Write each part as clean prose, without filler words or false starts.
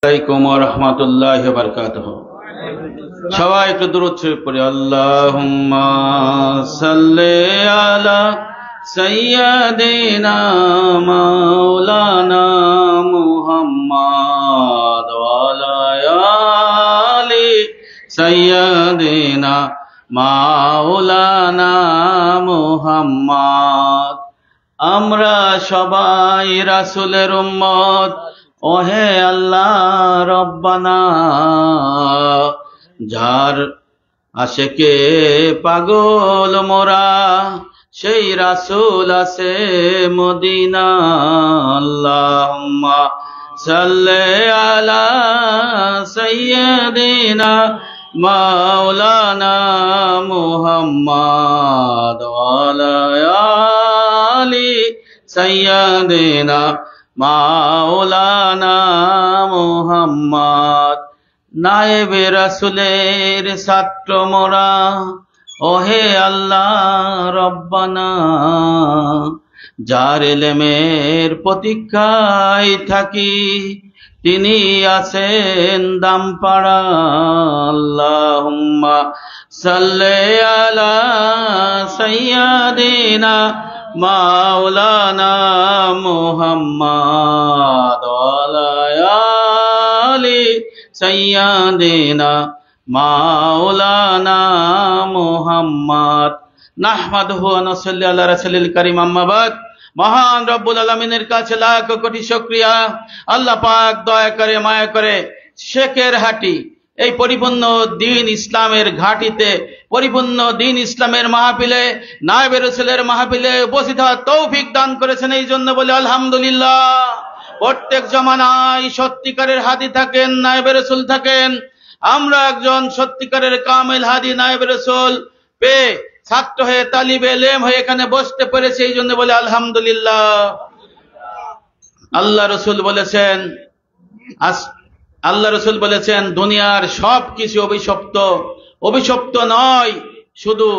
আলাইকুম ওয়া রাহমাতুল্লাহি ওয়া বারাকাতুহু। সবাই একটু দুরূদ শরীফ পড়ি। আল্লাহুম্মা সাল্লি আলা সাইয়্যিদিনা মাওলানা মুহাম্মাদ ওয়া আলা আলি সাইয়্যিদিনা মাওলানা মুহাম্মাদ। আমরা সবাই রাসূলের উম্মত। ওহে আল্লাহ রব্বানা, যার আশেকে পাগল মোরা, সেই রাসূল আছে মদিনা। আল্লাহুম্মা সাল্লি আলা সাইয়্যিদিনা মাওলানা মুহাম্মাদ ওয়া আলা আলি সাইয়্যিদিনা মাওলানা মুহাম্মদ। নায়েবে রাসূলের ছাত্র মোরা, ওহে আল্লাহ রব্বানা, যার ইলমের প্রতীক্ষায় থাকি, তিনি আছেন দামপাড়া। আল্লাহুম্মা সাল্লি আলা সাইয়্যিদিনা মাওলানা মুহাম্মাদ ওয়া আলা আলি সাইয়্যিদিনা মাওলানা মুহাম্মাদ। নাহমাদুহু ওয়া নুসাল্লি আলা রাসূলিল কারীম, আম্মা বাদ। মহান রব্বুল আলামিনের কাছে লাখ কোটি শুকরিয়া। আল্লাহ পাক দয়া করে মায়া করে শেখের হাটি, এই পরিপূর্ণ দ্বীন ইসলামের ঘাটিতে, পরিপূর্ণ দ্বীন ইসলামের মাহফিলে, নায়েবে রাসূলের মাহফিলে উপস্থিত হওয়ার তৌফিক দান করেছেন। এই জন্য বলে আলহামদুলিল্লাহ। প্রত্যেক জমানায় সত্যিকারের হাদি থাকেন, নায়েবে রাসূল থাকেন। আমরা একজন সত্যিকারের কামেল হাদি নায়েবে রাসূল পেয়ে ছাত্র হয়ে, তালিবে ইলম হয়ে এখানে বসতে পেরেছে। এই জন্য বলে আলহামদুলিল্লাহ। আল্লাহ রাসূল বলেছেন দুনিয়ার সব কিছু অভিশপ্ত। অভিশপ্ত নয় শুধু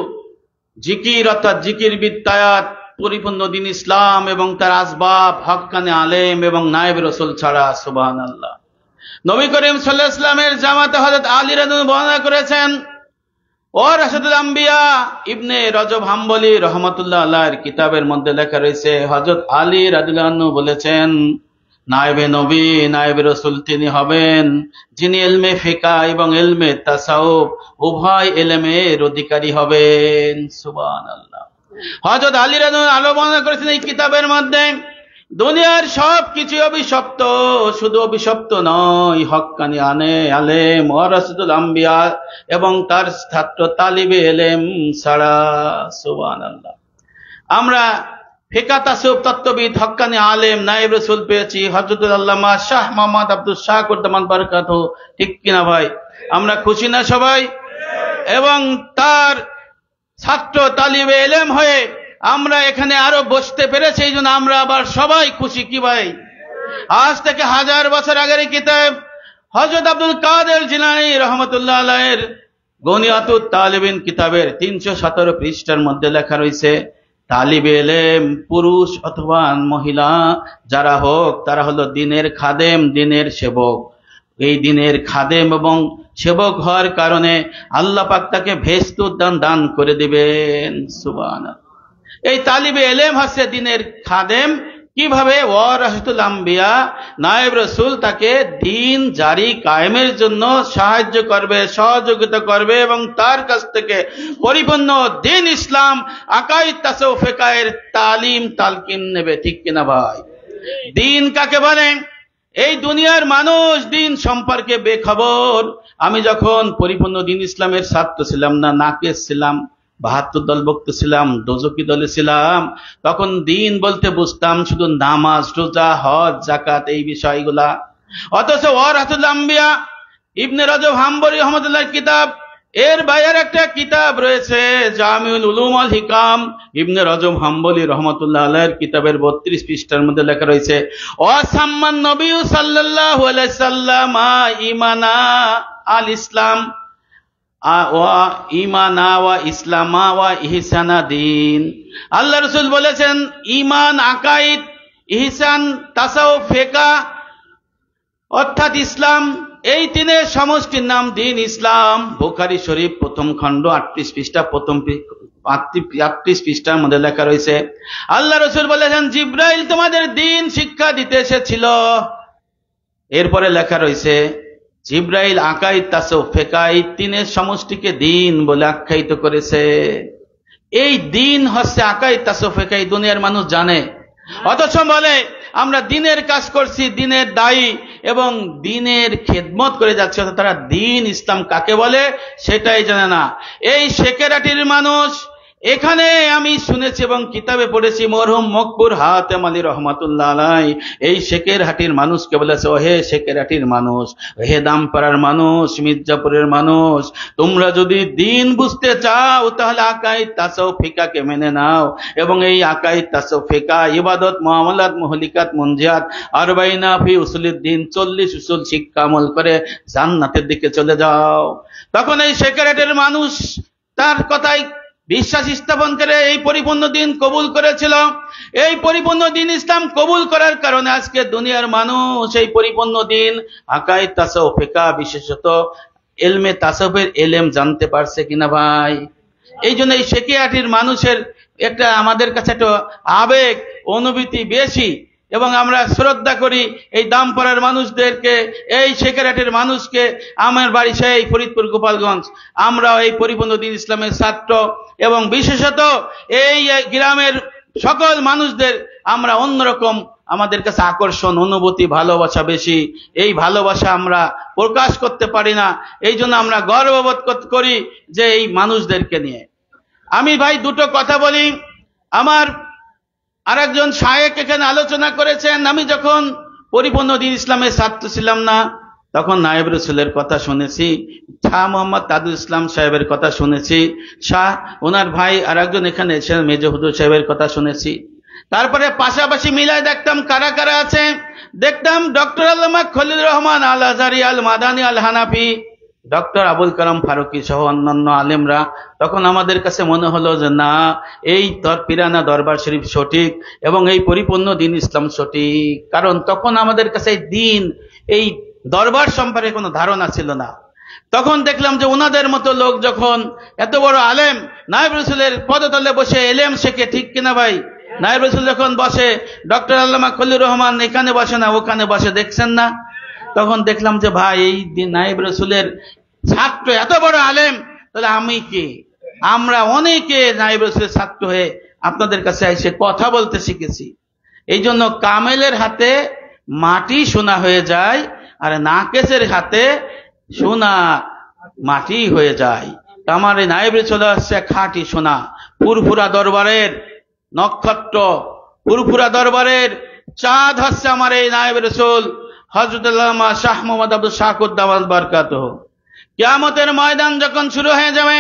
জিকির, অর্থাৎ জিকির বিদ্যায়াত, পরিপূর্ণ দ্বীন ইসলাম এবং তার আসবাব, হক্কানে আলেম এবং নায়েবে রাসূল ছাড়া। সুবহানাল্লাহ। নবী করিম সাল্লাল্লাহু আলাইহি ওয়াসাল্লামের জামাতে হযরত আলী রাদিয়াল্লাহু বর্ণনা করেছেন, ও রাশিদুল আম্বিয়া ইবনে রজব হাম্বলি রহমাতুল্লাহ আলাইহির কিতাবের মধ্যে লেখা রয়েছে, হযরত আলী রাদিয়াল্লাহু আনহু বলেছেন, নায়েবে নবী, নায়েবে রাসূল তিনি হবেন যিনি ইলমে ফিকহ এবং ইলমে তাসাউফ উভয় ইলমের অধিকারী হবেন। সুবহানাল্লাহ। হযরত আলী রাদিয়াল্লাহু আনহু বর্ণনা করেছেন এই কিতাবের মধ্যে, দুনিয়ার সব কিছু অভিশপ্ত, শুধু অভিশপ্ত নয়, হক্কানি আলেম ওয়ারাসাতুল আম্বিয়া এবং তার ছাত্র তালিবে ইলম ছাড়া। সুবহানাল্লাহ। আমরা ফিকহ, তাসাউফ, তত্ত্ববিদ, হক্কানি আলেম, নায়েবে রাসূল পেয়েছি হযরত আল্লামা শাহ মোহাম্মদ আব্দুল শাকুর দামান বারাকাতুহু। ঠিক কিনা ভাই? আমরা খুশি না সবাই? এবং তার ছাত্র তালিবে ইলম হয়ে আমরা এখানে আরো বসতে পেরেছি, এই জন্য আমরা আবার সবাই খুশি। কি ভাই? আজ থেকে 1000 বছর আগের কিতাব হযরত আব্দুল কাদের জিলানী রহমাতুল্লাহ আলাইহির গনিয়াতুত তালিবিন কিতাবের 317 পৃষ্ঠার মধ্যে লেখা রয়েছে, তালিবে ইলম পুরুষ অথবা মহিলা যারা হোক, তারা হলো দ্বীনের খাদেম, দ্বীনের সেবক। এই দ্বীনের খাদেম এবং সেবক হওয়ার কারণে আল্লাহ পাক তাকে ভেস্ত দান করে দিবেন। সুবহানাল্লাহ। এই তালিবে ইলম হচ্ছে দ্বীনের খাদেম। কিভাবে? ওয়ারাসাতুল আম্বিয়া, নায়েব রাসূল তাকে দ্বীন জারি কায়েমের জন্য সাহায্য করবে, সহযোগিতা করবে এবং তার কাছ থেকে পরিপূর্ণ দ্বীন ইসলাম, আকাইদ, তাসাউফ, ফিকহের তালিম তালকিন নেবে। ঠিক কিনা ভাই? দ্বীন কাকে বলে? এই দুনিয়ার মানুষ দ্বীন সম্পর্কে বেখবর। আমি যখন পরিপূর্ণ দ্বীন ইসলামের ছাত্র ছিলাম না, নাকেশ ছিলাম, 72 দলভুক্ত ছিলাম, দোজকি দলে ছিলাম, তখন দ্বীন বলতে বুঝতাম শুধু নামাজ, রোজা, হজ, যাকাত, এই বিষয়গুলা। অথচ ওয়ারাসাতুল আম্বিয়া ইবনে রজব হাম্বলি রহমাতুল্লাহর কিতাব, এর বাইরের একটা কিতাব রয়েছে জামিউল উলুম ওয়াল হিকাম, ইবনে রজব হাম্বলি রহমাতুল্লাহ আলাইহির কিতাবের 32 পৃষ্ঠার মধ্যে লেখা রয়েছে, ওয়াসাম্মান নবী সাল্লাল্লাহু আলাইহি সাল্লাম ঈমানা আল ইসলাম ওয়া ঈমানা ওয়া ইসলামা ওয়া ইহসানা দ্বীন। আল্লাহ রাসূল বলেছেন ঈমান, আকাইদ, ইহসান, তাসাউফ, ফিকহ অর্থাৎ ইসলাম এই তিনের সমষ্টির নাম দিন ইসলাম। বুখারী শরীফ প্রথম খণ্ড 38 পৃষ্ঠা, প্রথম 38 পৃষ্ঠার মধ্যে লেখা রয়েছে, আল্লাহ রাসূল বলেছেন জিবরাইল তোমাদের দিন শিক্ষা দিতে এসেছিল। এরপরে লেখা রয়েছে জিবরাইল আকাইদ তাসাউফ ফিকাহ তিনের সমষ্টিকে দিন বলে আখ্যায়িত করেছে। এই দিন হচ্ছে আকাইদ তাসাউফ ফিকাহ, দুনিয়ার মানুষ জানে, অথচ বলে আমরা দিনের কাজ করছি, দিনের দায়ী এবং দিনের খেদমত করে যাচ্ছে, তারা দিন ইসলাম কাকে বলে সেটাই জানে না। এই শেকেরাটির মানুষ, এখানে আমি শুনেছি এবং কিতাবে পড়েছি, মরহুম মকবুর হাতেম আলী রহমাতুল্লাহ আলাইহি এই শেকেরহাটির মানুষকে বলেছে, ওহে শেকেরহাটির মানুষ, হে দামপাড়ার মানুষ, মির্জাপুরের মানুষ, তোমরা যদি দিন বুঝতে চাও তাহলে আকাইদ তাসাউফ ফিকাহকে মেনে নাও এবং এই আকাইদ তাসাউফ ফিকাহ ইবাদত মুআমালাত মুহলিকাত মুনজিয়াত আরবাইনা ফি উসুলুদ্দিন 40 উসুল শিক্ষা আমল করে জান্নাতের দিকে চলে যাও। তখন এই শেকেরহাটের মানুষ তার কথাই বিশ্বাস স্থাপন করে এই পরিপূর্ণ দিন কবুল করেছিল। এই পরিপূর্ণ দিন ইসলাম কবুল করার কারণে আজকে দুনিয়ার মানুষ এই পরিপূর্ণ দিন আকাইদ তাসাউফ ফিকাহ বিশেষত ইলমে তাসাউফের ইলম জানতে পারছে কিনা ভাই? এই জন্য এই শেকেরহাটির মানুষের একটা আমাদের কাছে একটা আবেগ অনুভূতি বেশি এবং আমরা শ্রদ্ধা করি এই দামপাড়ার মানুষদেরকে, এই শেকেরহাটের মানুষকে। আমার বাড়ি সেই ফরিদপুর গোপালগঞ্জ, আমরা এই পরিপূর্ণ দিন ইসলামের ছাত্র এবং বিশেষত এই গ্রামের সকল মানুষদের আমরা অন্যরকম, আমাদের কাছে আকর্ষণ অনুভূতি ভালোবাসা বেশি। এই ভালোবাসা আমরা প্রকাশ করতে পারি না, এই জন্য আমরা গর্ববোধ করি যে এই মানুষদেরকে নিয়ে। আমি ভাই দুটো কথা বলি। আমার আরেকজন শায়েখ এখানে আলোচনা করেছেন, আমি যখন পরিপূর্ণ দিন ইসলামের ছাত্র ছিলাম না তখন নায়েব রাসূলের কথা শুনেছি, শাহ মোহাম্মদ তাজুল ইসলাম সাহেবের কথা শুনেছি, শাহ ওনার ভাই আরেকজন এখানে এসেছেন মেজর হুজুর সাহেবের কথা শুনেছি। তারপরে পাশাপাশি মিলাই দেখতাম কারা কারা আছে, দেখতাম ডক্টর আল্লামা খলিলুর রহমান আল আজহারি আল মাদানী আল হানাফি, ডক্টর আবুল কালাম ফারুকী সহ অন্যান্য আলেমরা। তখন আমাদের কাছে মনে হলো যে না, এই পিরানা দরবার শরীফ সঠিক এবং এই পরিপূর্ণ দিন ইসলাম সঠিক। কারণ তখন আমাদের কাছে দিন, এই দরবার সম্পর্কে কোনো ধারণা ছিল না। তখন দেখলাম যে ওনাদের মতো লোক যখন এত বড় আলেম নায়েব রাসূলের পদতলে বসে এলেম শেখে, ঠিক কিনা ভাই? নায়েব রাসূল যখন বসে, ডক্টর আল্লামা খলিলুর রহমান এখানে বসে না ওখানে বসে, দেখছেন না? তখন দেখলাম যে ভাই এই নায়েব রাসূলের ছাত্র এত বড় আলেম, তাহলে আমি কি? আমরা অনেকে নায়েব রাসূলের ছাত্র হয়ে আপনাদের কাছে এসে কথা বলতে শিখেছি। এই জন্য কামেলের হাতে মাটি সোনা হয়ে যায় আর নাকেসের হাতে সোনা মাটি হয়ে যায়। আমার এই নায়েব রাসূল হচ্ছে খাঁটি সোনা, ফুরফুরা দরবারের নক্ষত্র, ফুরফুরা দরবারের চাঁদ হচ্ছে আমার এই নায়েব রাসূল হযরত আল্লামা শাহ মোহাম্মদ আব্দুল শাকুর দামাত বারকাতুহু। কিয়ামতের ময়দান যখন শুরু হয়ে যাবে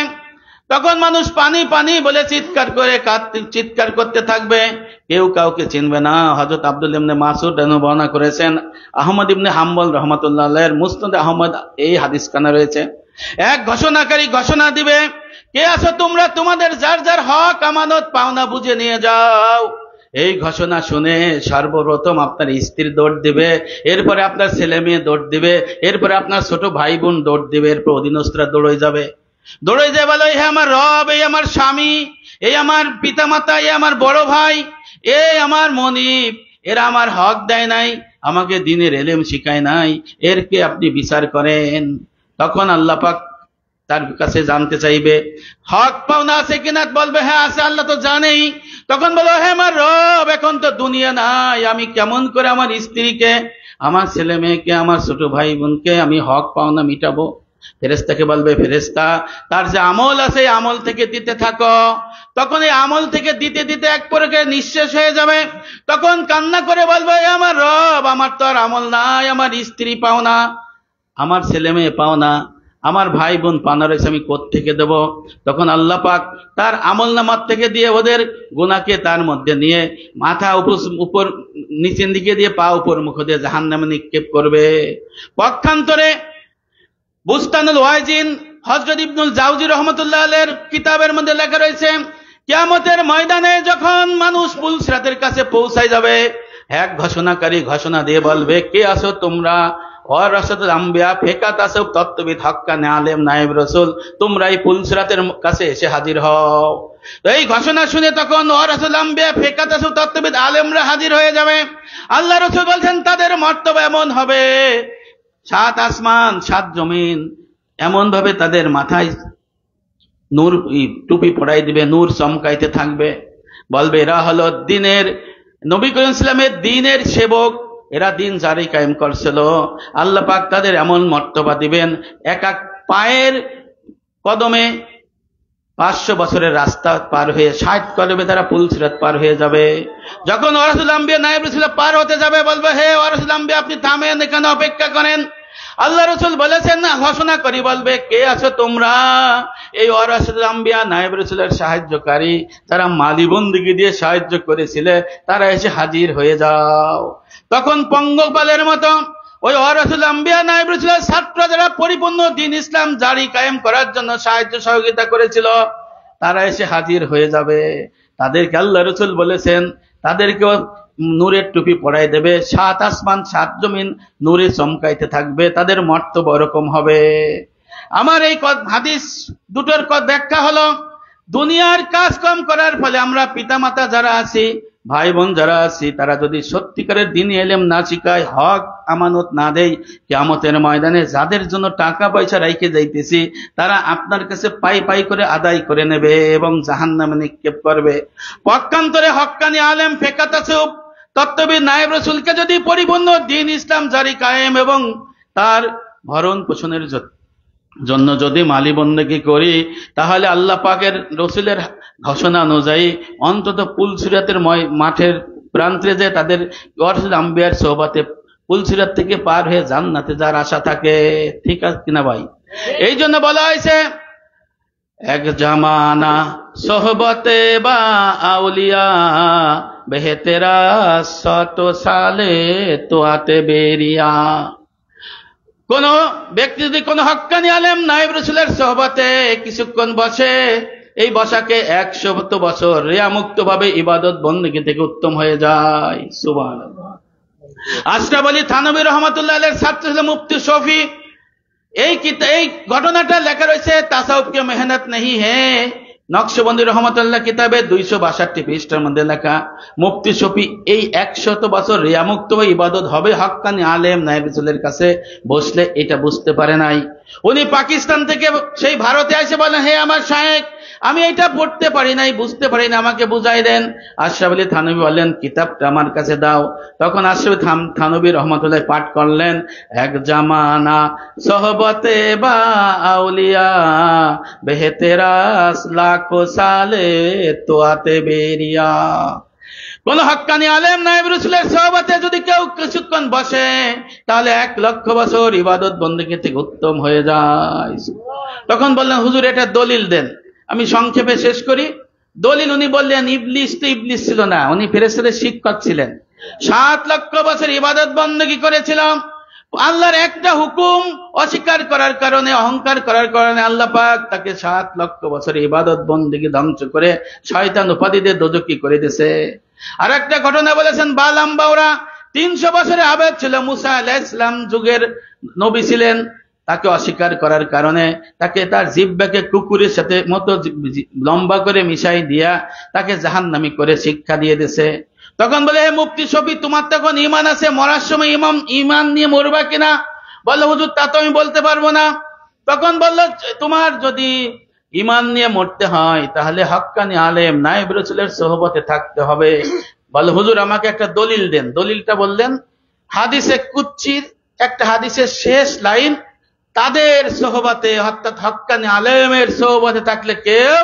তখন মানুষ পানি পানি বলে চিৎকার করতে থাকবে, কেউ কাউকে চিনবে না। হযরত আব্দুল ইবনে মাসউদ বর্ণনা করেছেন, আহমদ ইবনে হাম্বল রাহমাতুল্লাহ আলাইহির মুসনাদ আহমদ এই হাদিস কানা রয়েছে, এক ঘোষণাকারী ঘোষণা দিবে, কে আছো তোমরা, তোমাদের যার যার হক আমানত পাওনা বুঝে নিয়ে যাও। এই ঘোষণা শুনে সর্বপ্রথম আপনার স্ত্রী দৌড় দিবে, এরপরে আপনার ছেলে মেয়ে দৌড় দিবে, এরপরে আপনার ছোট ভাই বোন দৌড় দিবে, এরপর অধীনস্থরা দৌড়ে যাবে, বলো হে আমার রব, এই আমার স্বামী, এই আমার পিতামাতা, এই আমার বড় ভাই, এই আমার মনিব, এরা আমার হক দেয় নাই, আমাকে দ্বীনের ইলম শিখায় নাই, এরকে আপনি বিচার করেন। তখন আল্লাহ পাক তার কাছে জানতে চাইবে হক পাওনা আছে কিনা, বলবে হ্যাঁ আছে, আল্লাহ তো জানেই। তখন বলো হে আমার রব, এখন তো দুনিয়া নাই, আমি কেমন করে আমার স্ত্রীকে, আমার ছেলে মেয়েকে, আমার ছোট ভাই বোনকে আমি হক পাওনা মিটাবো? ফেরেশতাকে বলবে ফেরেশতা তার যে আমল আছে আমল থেকে দিতে থাকো। তখন এই আমল থেকে দিতে দিতে এক পরে নিঃশেষ হয়ে যাবে, তখন কান্না করে বলবে আমার রব, আমার তো আর আমল নাই, আমার স্ত্রী পাও না, আমার ছেলে মেয়ে পাও না, আমার ভাই বোন পাওনা রয়েছে, আমি কোত্থেকে দেব? তখন আল্লাহ পাক তার আমল নামার থেকে দিয়ে ওদের গুনাহকে তার মধ্যে নিয়ে মাথা উপর নিচের দিকে দিয়ে পা উপর মুখ দিয়ে জাহান্নামে নিক্ষেপ করবে। পক্ষান্তরে বুস্তানুল ওয়াজিন হযরত ইবনুল জাওজি রাহমাতুল্লাহ আলাইহির কিতাবের মধ্যে লেখা রয়েছে, কিয়ামতের ময়দানে যখন মানুষ পুলসিরাতের কাছে পৌঁছায় যাবে, এক ঘোষণাকারী ঘোষণা দিয়ে বলবে, কে আছো তোমরা? ওয়ারাসাতুল আম্বিয়া ফেকা তাসব তত্ত্ববিদ হক্কানে আলেম নায়েব রাসূল, তোমরা এই পুলসিরাতের কাছে এসে হাজির হও। তো এই ঘোষণা শুনে তখন ওয়ারাসাতুল আম্বিয়া ফেকা তাসব তত্ত্ববিদ আলেমরা হাজির হয়ে যাবে। আল্লাহ রাসূল বলছেন তাদের মর্তবা এমন হবে, 7 আসমান 7 জমিন এমন ভাবে তাদের মাথায় নূর টুপি পড়াই দিবে, নূর চমকাইতে থাকবে। বলবে এরা হলো দিনের, নবী করিম সাল্লাল্লাহু আলাইহি ওয়াসাল্লামের দিনের সেবক, এরা দিন জারি কায়েম করছিল। আল্লাহ পাক তাদের এমন মর্তবা দিবেন, এক এক পায়ের কদমে 500 বছরের রাস্তা পার হয়ে 60 কদমে তারা পুলসিরাত পার হয়ে যাবে। যখন ওয়ারাসাতুল আম্বিয়া নায়েব রাসূল পার হতে যাবে, বলবে হে ওয়ারাসাতুল আম্বিয়া আপনি থামেন, এখানে অপেক্ষা করেন। আল্লাহ রাসূল বলেছেন না, ঘোষণা করি, বলবে কে আছো তোমরা? এই ওয়ারাসাতুল আম্বিয়া নায়েব রাসূলের সাহায্যকারী, তারা মালি বন্দিগি দিয়ে সাহায্য করেছিলে, তারা এসে হাজির হয়ে যাও। তখন পঙ্গপালের মতো ওই ওয়ারাসাতুল আম্বিয়া নায়েব রাসূলের ছাত্র যারা পরিপূর্ণ দ্বীন ইসলাম জারি কায়েম করার জন্য সাহায্য সহযোগিতা করেছিল, তারা এসে হাজির হয়ে যাবে। তাদেরকে আল্লাহ রাসূল বলেছেন তাদেরকেও নূরের টুপি পরাই দেবে, 7 আসমান 7 জমিন নূরে চমকাইতে থাকবে, তাদের মর্তবা এরকম হবে। আমার এই হাদিস দুটোর ব্যাখ্যা হলো, দুনিয়ার কাজ কম করার ফলে আমরা পিতামাতা যারা আছি, ভাই বোন যারা আছি, তারা যদি সত্যিকারের দ্বীনি ইলম না শিখায়, হক আমানত না দেয়, কিয়ামতের ময়দানে যাদের জন্য টাকা পয়সা রাইখে যাইতেছি, তারা আপনার কাছে পাই পাই করে আদায় করে নেবে এবং জাহান্নামে নিক্ষেপ করবে। পক্ষান্তরে হক্কানি আলেম ফেকা তাসব তত্ত্ববিদ নায়েব রাসূলকে যদি পরিপূর্ণ দ্বীন ইসলাম জারি কায়েম এবং তার ভরণ পোষণের জন্য যদি মালি বন্দেগী করি, তাহলে আল্লাহ পাকের রসুলের ঘোষণা অনুযায়ী অন্তত পুলসিরাতের মাঠের প্রান্তে যে তাদের ওয়ারাসাতুল আম্বিয়ার সোহবতে পুলসিরাত থেকে পার হয়ে জান্নাতে যার আশা থাকে। ঠিক আছে কিনা ভাই? এই জন্য বলা হয়েছে এক জামানা সোহবতে বা আউলিয়া বেহেতেরা 100 সালে তোয়াতে বেরিয়া। কোন ব্যক্তি যদি কোন হক্কানি আলেম নায়েব রাসূলের সোহবতে কিছুক্ষণ বসে, এই বসাকে 100 বছর রিয়ামুক্ত ভাবে ইবাদত বন্দেগী থেকে উত্তম হয়ে যায়। সুবহানাল্লাহ। আশরাফ আলী থানভী রাহমাতুল্লাহ আলাইহির ছাত্র ছিল মুফতি শফি। এই ঘটনাটা লেখা রয়েছে তাসাউফ কে মেহনত নেহি হে, নকশবন্দি রহমতুল্লাহ কিতাবে 262 পৃষ্ঠার মধ্যে লেখা। মুফতি শফি এই 100 বছর রিয়ামুক্ত হয়ে ইবাদত হবে হক্কানি আলেম নায়েব রাসূলের কাছে বসলে, এটা বুঝতে পারে নাই। উনি পাকিস্তান থেকে সেই ভারতে এসে বলেন, হে আমার শায়েখ, আমি এটা পড়তে পারি নাই, বুঝতে পারি না, আমাকে বুঝাই দেন। আশরাফ আলী থানভী বললেন কিতাবটা আমার কাছে দাও। তখন আশরাফ থানভী রহমতুল্লাহ পাঠ করলেন, এক জামানা সোহবতে বা আউলিয়া বেহেতেরাস লাখো সালে তোয়াতে বেরিয়া। কোন হক্কানি আলেম নায়েব রাসূলের সোহবতে যদি কেউ কিছুক্ষণ বসে, তাহলে 1 লক্ষ বছর ইবাদত বন্দেগী থেকে উত্তম হয়ে যায়। তখন বললেন হুজুর এটা দলিল দেন। আমি সংক্ষেপে শেষ করি। দলিল উনি বললেন, ইবলিস তো ইবলিস ছিল না, উনি ফেরেশতাদের শিক্ষক ছিলেন। 7 লক্ষ বছর ইবাদত বন্দেগী করেছিলাম। আল্লাহর একটা হুকুম অস্বীকার করার কারণে, অহংকার করার কারণে আল্লাহ পাক তাকে 7 লক্ষ বছর ইবাদত বন্দেগী ধ্বংস করে শয়তান উপাধি দিয়ে দোজখী করে দিয়েছে। আর একটা ঘটনা বলেছেন, বালাম বাওরা 300 বছরের আবেদ ছিল, মুসা আলাইহিস সালাম যুগের নবী ছিলেন। তাকে অস্বীকার করার কারণে তাকে তার জিহ্বাকে কুকুরের সাথে মতো লম্বা করে মিশাই দিয়া তাকে জাহান্নামী করে শিক্ষা দিয়ে দিয়েছে। তখন বলে, হে মুফতি শফি, তোমার তখন ঈমান আছে, মরার সময় ঈমান নিয়ে মরবা কিনা? বলল হুজুর তা তো আমি বলতে পারবো না। তখন বলল, তোমার যদি ঈমান নিয়ে মরতে হয় তাহলে হক্কানি আলেম নায়েব রাসূলের সোহবতে থাকতে হবে। বলল হুজুর আমাকে একটা দলিল দেন। দলিলটা বললেন হাদিসে কুদসির একটা হাদিসের শেষ লাইন, তাদের সোহবতে অর্থাৎ হক্কানি আলেমের সোহবতে থাকলে কেউ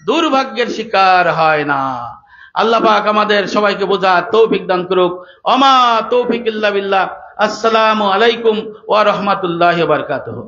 দুর্ভাগ্যের শিকার হয় না। আল্লাহ পাক আমাদের সবাইকে বোঝার তৌফিক দান করুক। ওমা তৌফিক ইল্লা বিল্লাহ। আসসালামু আলাইকুম ওয়া রাহমাতুল্লাহি ওয়া বারাকাতুহু।